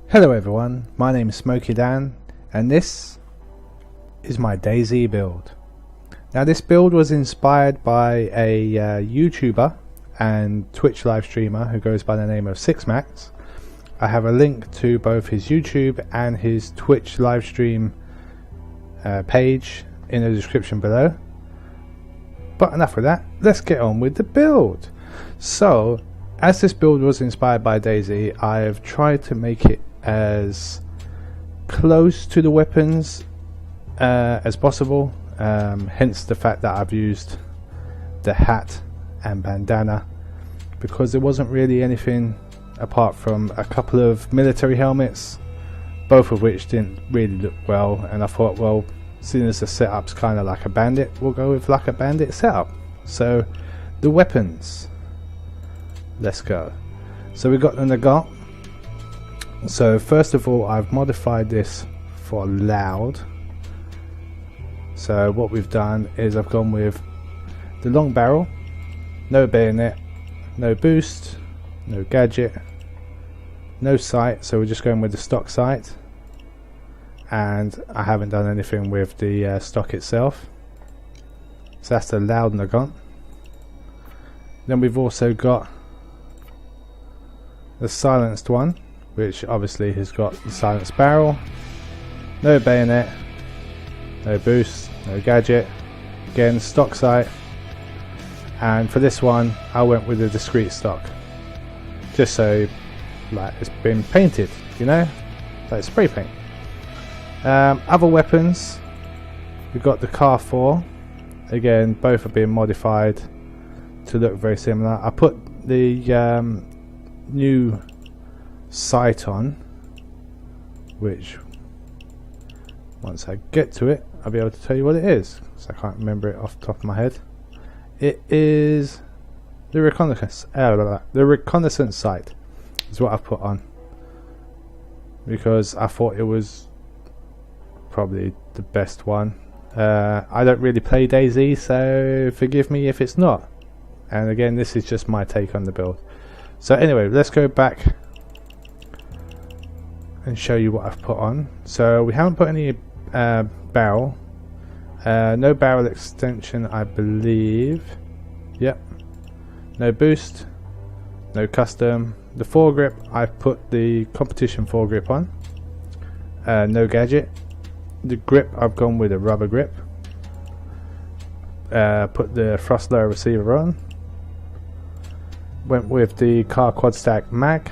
Hello everyone, my name is SmokeyDan and this is my DayZ build. Now this build was inspired by a YouTuber and Twitch live streamer who goes by the name of Sixmacs. I have a link to both his YouTube and his Twitch live stream page in the description below. But enough of that, let's get on with the build. So as this build was inspired by DayZ, I have tried to make it as close to the weapons as possible, hence the fact that I've used the hat and bandana, because there wasn't really anything apart from a couple of military helmets, both of which didn't really look well, and I thought, well, seeing as the setup's kind of like a bandit, we'll go with like a bandit setup. So the weapons, let's go. So we got the Nagant. So first of all, I've modified this for loud. So what we've done is I've gone with the long barrel, no bayonet, no boost, no gadget, no sight, so we're just going with the stock sight, and I haven't done anything with the stock itself. So that's the loud Nagant. Then we've also got the silenced one, which obviously has got the silenced barrel, no bayonet, no boost, no gadget, again stock sight, and for this one I went with a discreet stock, just so like it's been painted, you know, like spray paint. Other weapons, we've got the Car 4, again both have been modified to look very similar. I put the new sight on, which once I get to it I'll be able to tell you what it is, because I can't remember it off the top of my head. It is the reconnaissance sight is what I've put on, because I thought it was probably the best one. I don't really play DayZ, so forgive me if it's not, and again this is just my take on the build. So anyway, let's go back and show you what I've put on. So we haven't put any barrel, no barrel extension I believe, yep, no boost, no custom. The foregrip, I've put the competition foregrip on, no gadget. The grip, I've gone with a rubber grip, put the thrust lower receiver on, went with the car quad stack mag.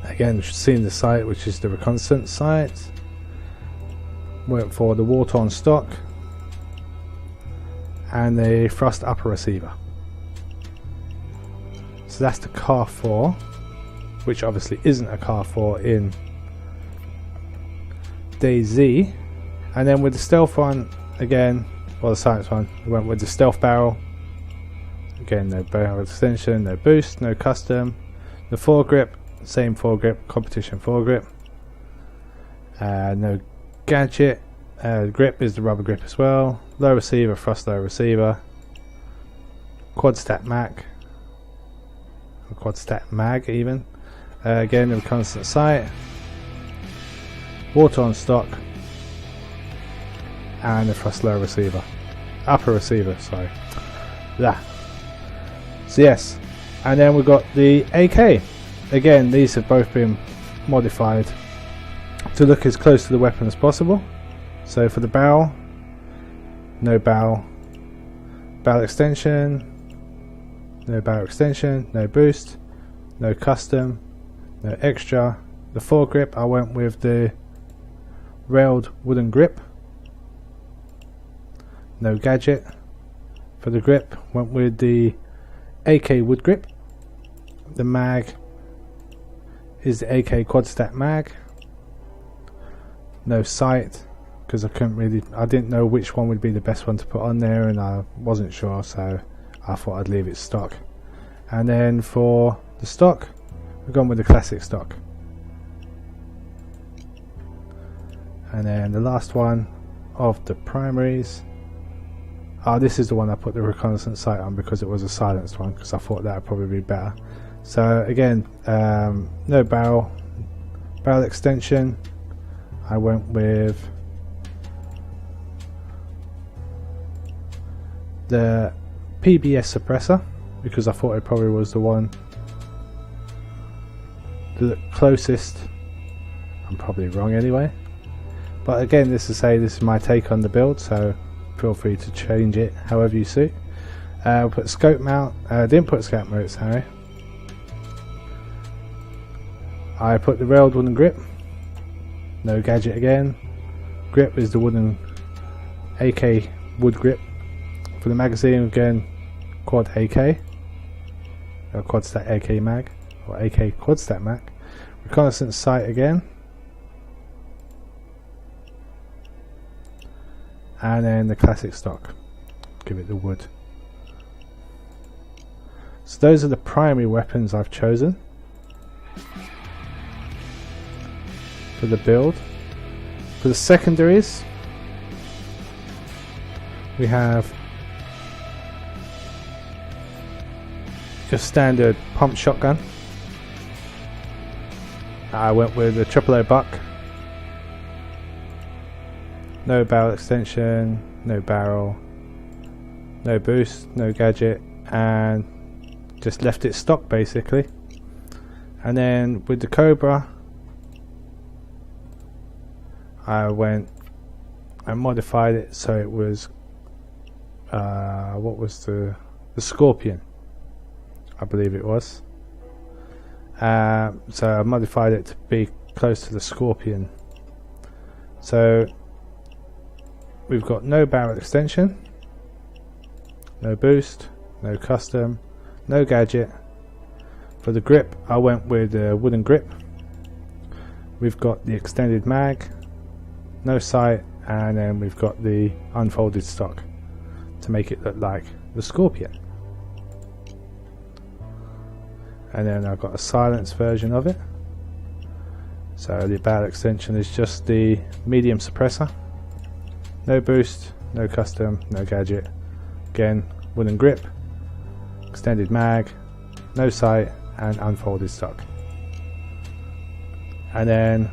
Again, seeing the sight, which is the reconnaissance sight. Went for the war-torn stock and the thrust upper receiver. So that's the Car 4, which obviously isn't a Car 4 in DayZ. And then with the stealth one, again, or the silence one, we went with the stealth barrel. Again, no barrel extension, no boost, no custom. The foregrip, same foregrip, competition foregrip. No gadget. Grip is the rubber grip as well. Low receiver, thrust low receiver. Quad stack mag. Or quad stack mag even. Again, the constant sight. War-torn stock. And the thrust low receiver. Upper receiver, sorry. That. So yes. And then we've got the AK. Again, these have both been modified to look as close to the weapon as possible. So for the barrel, no barrel, barrel extension, no boost, no custom, no extra. The foregrip, I went with the railed wooden grip, no gadget. For the grip, went with the AK wood grip. The mag is the AK quad stack mag. No sight, because I didn't know which one would be the best one to put on there, and I wasn't sure, so I thought I'd leave it stock. And then for the stock, we've gone with the classic stock. And then the last one of the primaries, this is the one I put the reconnaissance sight on because it was a silenced one, because I thought that would probably be better. So again, no barrel extension. I went with the PBS suppressor because I thought it probably was the one the closest. I'm probably wrong anyway, but again, this is my take on the build, so feel free to change it however you suit. Put scope mount. Didn't put scope mount, sorry. I put the railed wooden grip. No gadget again. Grip is the wooden AK wood grip. For the magazine, again, quad AK. Quad stack AK mag. Or AK quad stack mag. Reconnaissance sight again. And then the classic stock. Give it the wood. So those are the primary weapons I've chosen for the build. For the secondaries, we have your standard pump shotgun. I went with the 000 buck. No barrel extension, no barrel, no boost, no gadget, and just left it stock basically. And then with the Cobra, I went and modified it so it was what was the Scorpion, I believe it was. So I modified it to be close to the Scorpion. So we've got no barrel extension, no boost, no custom, no gadget. For the grip, I went with a wooden grip. We've got the extended mag, no sight, and then we've got the unfolded stock to make it look like the Scorpion. And then I've got a silenced version of it. So the barrel extension is just the medium suppressor. No boost, no custom, no gadget. Again, wooden grip, extended mag, no sight, and unfolded stock. And then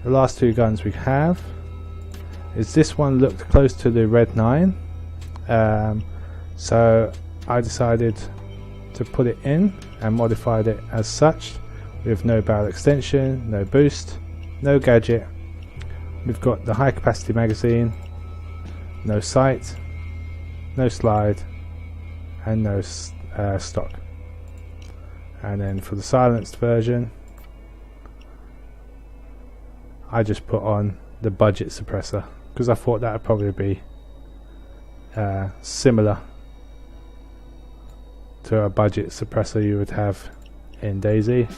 the last two guns we have is this one looked close to the Red 9, so I decided to put it in and modified it as such, with no barrel extension, no boost, no gadget. We've got the high capacity magazine, no sight, no slide, and no stock. And then for the silenced version, I just put on the budget suppressor because I thought that would probably be similar to a budget suppressor you would have in DayZ.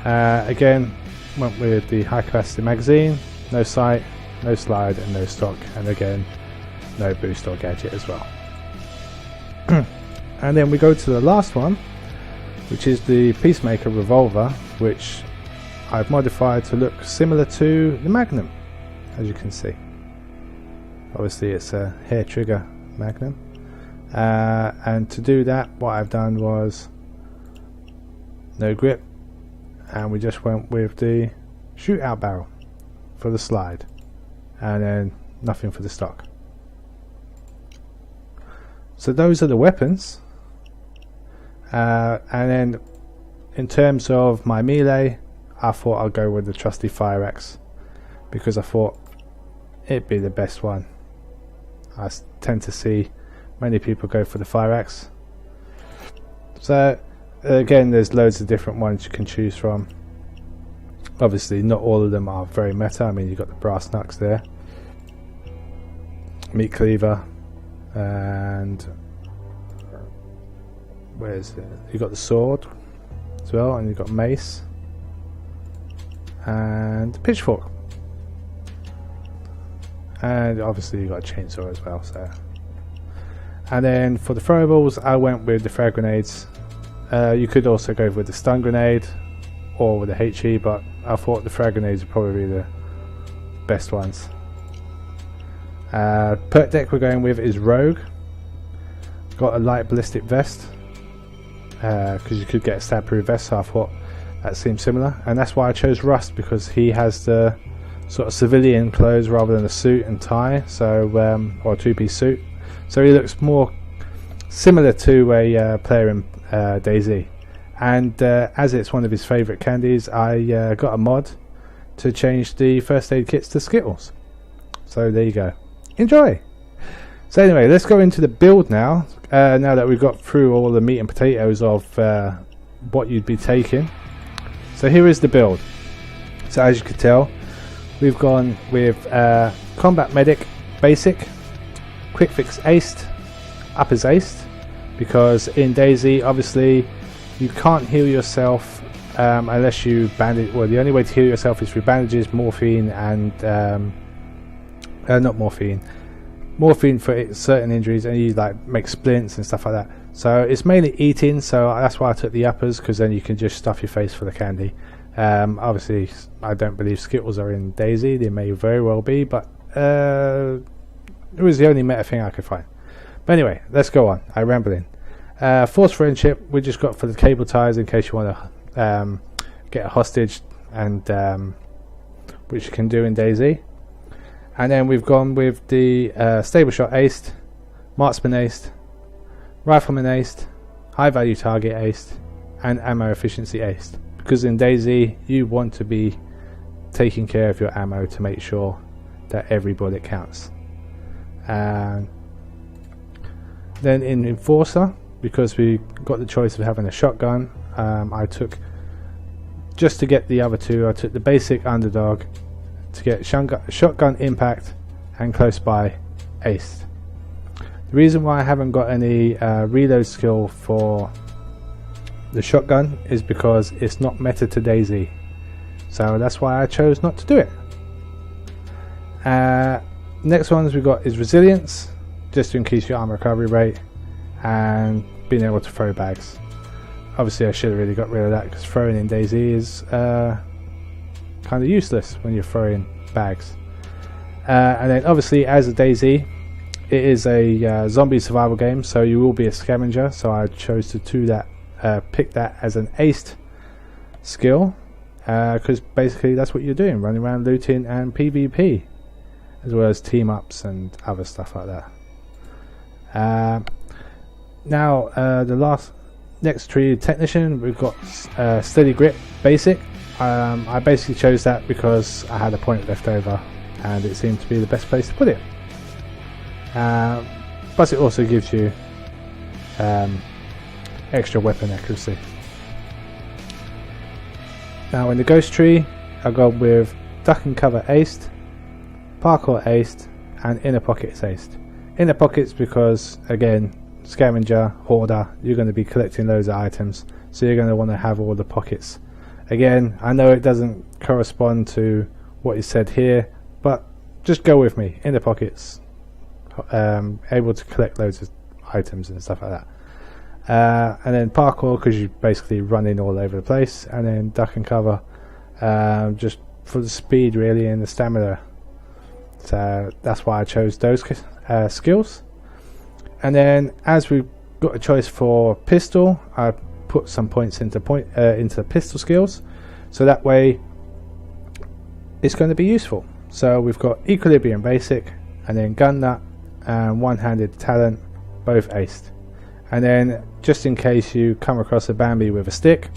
Again, went with the high capacity magazine, no sight, no slide, and no stock, and again no boost or gadget as well. And then we go to the last one, which is the Peacemaker revolver, which I've modified to look similar to the Magnum, as you can see. Obviously it's a hair trigger Magnum, and to do that what I've done was no grip, and we just went with the shootout barrel for the slide, and then nothing for the stock. So those are the weapons, and then in terms of my melee, I thought I'll go with the trusty fire axe because I thought it'd be the best one. I tend to see many people go for the fire axe. So again, there's loads of different ones you can choose from. Obviously not all of them are very meta. I mean, you've got the brass knucks there, meat cleaver, and where's it? You've got the sword as well, and you've got mace and pitchfork, and obviously you've got a chainsaw as well. So, and then for the throwables, I went with the frag grenades. You could also go with the stun grenade or with the HE, but I thought the frag grenades would probably be the best ones. Perk deck we're going with is Rogue. Got a light ballistic vest, because you could get a stab proof vest, so I thought that seemed similar, and that's why I chose Rust, because he has the sort of civilian clothes rather than a suit and tie, so or a two-piece suit, so he looks more similar to a player in DayZ. And as it's one of his favourite candies, I got a mod to change the first aid kits to Skittles. So there you go. Enjoy! So anyway, let's go into the build now. Now that we've got through all the meat and potatoes of what you'd be taking. So here is the build. So as you can tell, we've gone with Combat Medic Basic, Quick Fix Aced, Uppers Aced, because in DayZ obviously you can't heal yourself unless you bandage. Well, the only way to heal yourself is through bandages, morphine, and not morphine. Morphine for certain injuries, and you like make splints and stuff like that. So it's mainly eating, so that's why I took the uppers, because then you can just stuff your face full of candy. Obviously, I don't believe Skittles are in DayZ. They may very well be, but it was the only meta thing I could find. But anyway, let's go on. I'm rambling. Forced friendship, we just got for the cable ties in case you want to get a hostage, and which you can do in DayZ. And then we've gone with the stable shot aced, marksman aced, rifleman aced, high value target aced, and ammo efficiency aced. Because in DayZ you want to be taking care of your ammo to make sure that every bullet counts. And then in Enforcer, because we got the choice of having a shotgun, I took, just to get the other two, I took the basic underdog to get shotgun impact and close by aced. The reason why I haven't got any reload skill for the shotgun is because it's not meta to DayZ, so that's why I chose not to do it. Next ones we got is resilience, just to increase your armor recovery rate, and being able to throw bags. Obviously I should have really got rid of that, because throwing in DayZ is kind of useless when you're throwing bags. And then obviously, as a DayZ, it is a zombie survival game, so you will be a scavenger, so I chose to pick that as an aced skill, because basically that's what you're doing, running around looting and PvP, as well as team ups and other stuff like that. Now the next tree technician, we've got steady grip basic. I basically chose that because I had a point left over and it seemed to be the best place to put it. But it also gives you extra weapon accuracy. Now in the ghost tree, I go with duck and cover aced, parkour aced, and inner pockets aced. Inner pockets because, again, scavenger, hoarder, you're going to be collecting loads of items, so you're going to want to have all the pockets. Again, I know it doesn't correspond to what is said here, but just go with me. Inner pockets, able to collect loads of items and stuff like that. And then parkour, because you're basically running all over the place. And then duck and cover, just for the speed really and the stamina. So that's why I chose those skills. And then as we've got a choice for pistol, I put some points into pistol skills, so that way it's going to be useful. So we've got equilibrium basic, and then gun nut and one-handed talent, both aced. And then just in case you come across a Bambi with a stick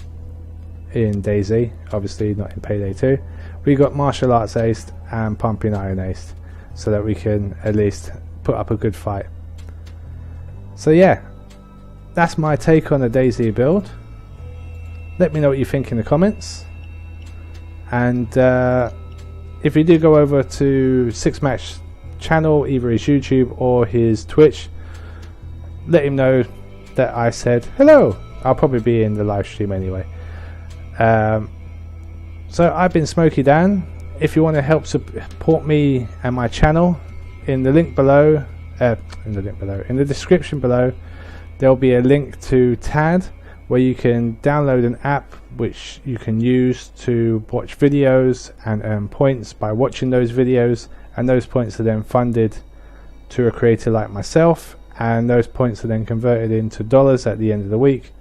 in DayZ, obviously not in Payday 2, we got martial arts aced and pumping iron aced, so that we can at least put up a good fight. So yeah, that's my take on the DayZ build. Let me know what you think in the comments, and if you do go over to Sixmacs channel, either his YouTube or his Twitch, let him know that I said hello. I'll probably be in the live stream anyway. So I've been SmokeyDan. If you want to help support me and my channel, in the link below, in the description below, there'll be a link to TAD, where you can download an app which you can use to watch videos and earn points by watching those videos, and those points are then funded to a creator like myself, and those points are then converted into dollars at the end of the week,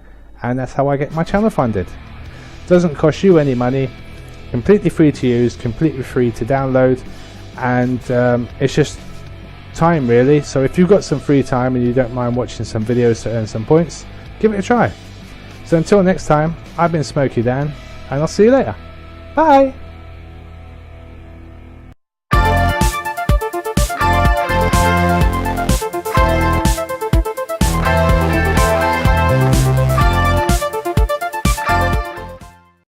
and that's how I get my channel funded. Doesn't cost you any money, completely free to use, completely free to download, and it's just time really. So if you've got some free time and you don't mind watching some videos to earn some points, give it a try. So until next time, I've been SmokeyDan, and I'll see you later. Bye!